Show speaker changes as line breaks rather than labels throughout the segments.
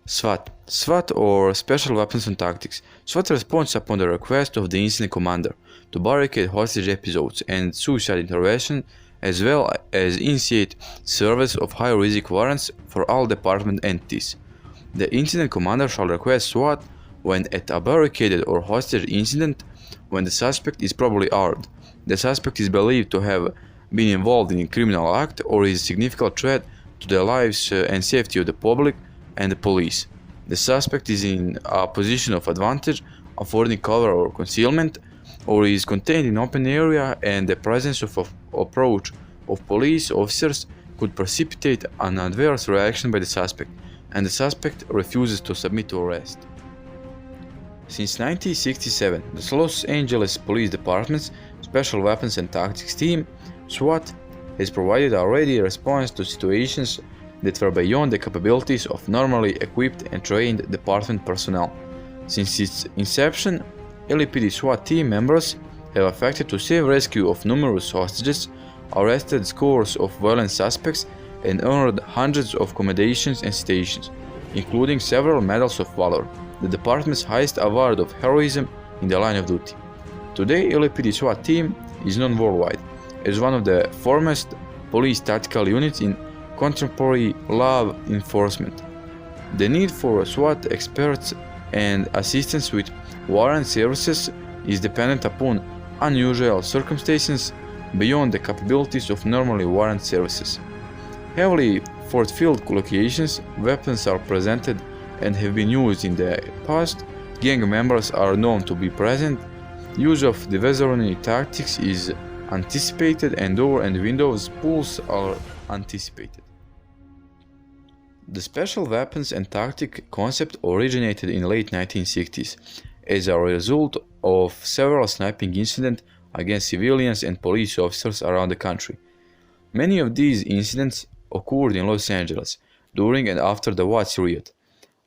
S.W.A.T. S.W.A.T. or Special Weapons and Tactics. S.W.A.T. responds upon the request of the incident commander to barricade hostage episodes and suicide intervention, as well as initiate service of high-risk warrants for all department entities. The incident commander shall request S.W.A.T. when at a barricaded or hostage incident when the suspect is probably armed, the suspect is believed to have been involved in a criminal act or is a significant threat to the lives and safety of the public and the police. The suspect is in a position of advantage, affording cover or concealment, or is contained in open area, and the presence of approach of police officers could precipitate an adverse reaction by the suspect, and the suspect refuses to submit to arrest. Since 1967, the Los Angeles Police Department's Special Weapons and Tactics Team, S.W.A.T., has provided a ready response to situations that were beyond the capabilities of normally equipped and trained department personnel. Since its inception, LAPD S.W.A.T. team members have effected to save rescue of numerous hostages, arrested scores of violent suspects, and earned hundreds of commendations and citations, including several medals of valor, the department's highest award of heroism in the line of duty. Today, LAPD S.W.A.T. team is known worldwide as one of the foremost police tactical units in contemporary law enforcement. The need for S.W.A.T. experts and assistance with warrant services is dependent upon unusual circumstances beyond the capabilities of normally warrant services. Heavily fortified locations, weapons are presented and have been used in the past, gang members are known to be present, use of divisionary tactics is anticipated, and door and windows pulls are anticipated. The special weapons and tactic concept originated in the late 1960s as a result of several sniping incidents against civilians and police officers around the country. Many of these incidents occurred in Los Angeles during and after the W.A.T. riot.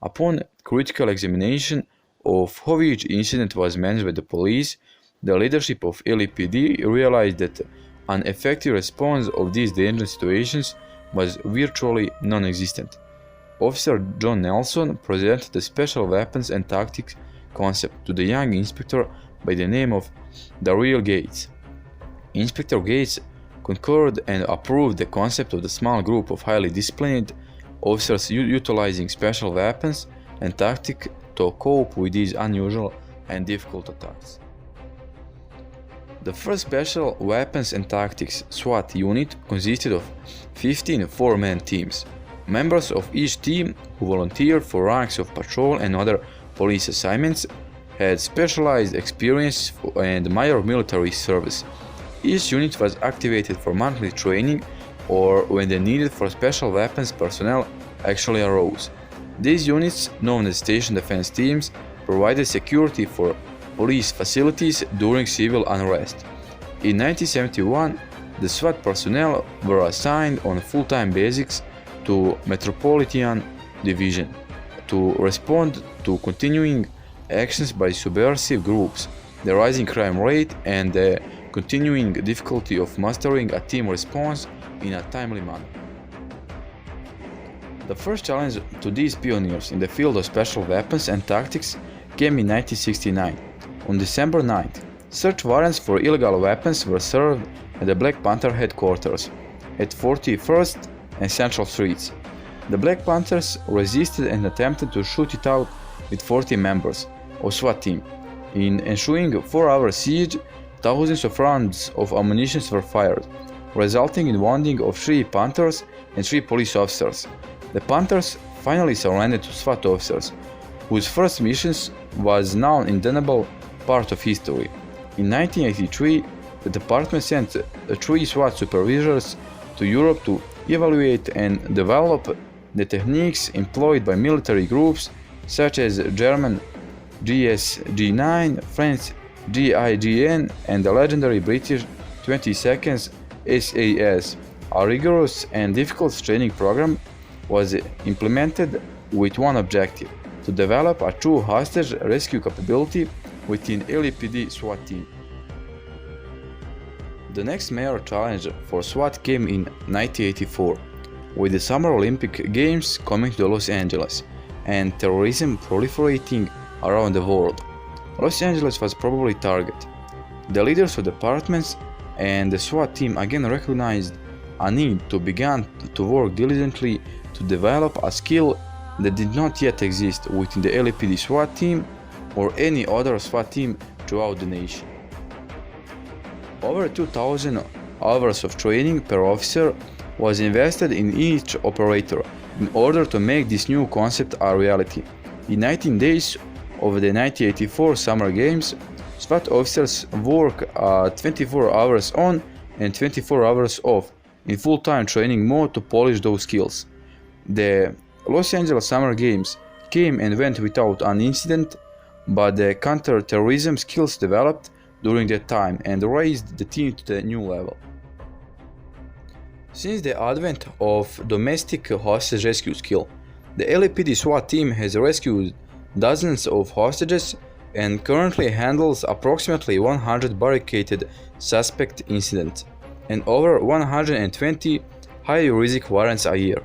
Upon critical examination of how each incident was managed by the police, the leadership of LAPD realized that an effective response of these dangerous situations was virtually non-existent. Officer John Nelson presented the special weapons and tactics concept to the young inspector by the name of Darrell Gates. Inspector Gates concurred and approved the concept of the small group of highly disciplined officers utilizing special weapons and tactics to cope with these unusual and difficult attacks. The first Special Weapons and Tactics SWAT unit consisted of 15 four-man teams. Members of each team, who volunteered for ranks of patrol and other police assignments, had specialized experience and minor military service. Each unit was activated for monthly training or when the need for special weapons personnel actually arose. These units, known as station defense teams, provided security for police facilities during civil unrest. In 1971, the SWAT personnel were assigned on a full-time basis to Metropolitan Division to respond to continuing actions by subversive groups, the rising crime rate, and the continuing difficulty of mastering a team response in a timely manner. The first challenge to these pioneers in the field of special weapons and tactics came in 1969. On December 9th, search warrants for illegal weapons were served at the Black Panther headquarters at 41st and Central Streets. The Black Panthers resisted and attempted to shoot it out with 40 members of SWAT team. In ensuing 4-hour siege, thousands of rounds of ammunition were fired, resulting in wounding of 3 Panthers and 3 police officers. The Panthers finally surrendered to SWAT officers, whose first missions was now an indelible part of history. In 1983, the department sent 3 SWAT supervisors to Europe to evaluate and develop the techniques employed by military groups such as German GSG-9, French GIGN, and the legendary British 22nd SAS. A rigorous and difficult training program was implemented with one objective: to develop a true hostage rescue capability within LAPD SWAT team. The next major challenge for SWAT came in 1984, with the Summer Olympic Games coming to Los Angeles. and terrorism proliferating around the world, Los Angeles was probably target. The leaders of departments and the SWAT team again recognized a need to begin to work diligently to develop a skill that did not yet exist within the LAPD SWAT team or any other SWAT team throughout the nation. Over 2,000 hours of training per officer was invested in each operator in order to make this new concept a reality. In 19 days of the 1984 Summer Games, SWAT officers work 24 hours on and 24 hours off in full-time training mode to polish those skills. The Los Angeles Summer Games came and went without an incident, but the counter-terrorism skills developed during that time and raised the team to the new level. Since the advent of domestic hostage rescue skill, the LAPD SWAT team has rescued dozens of hostages and currently handles approximately 100 barricaded suspect incidents and over 120 high-risk warrants a year.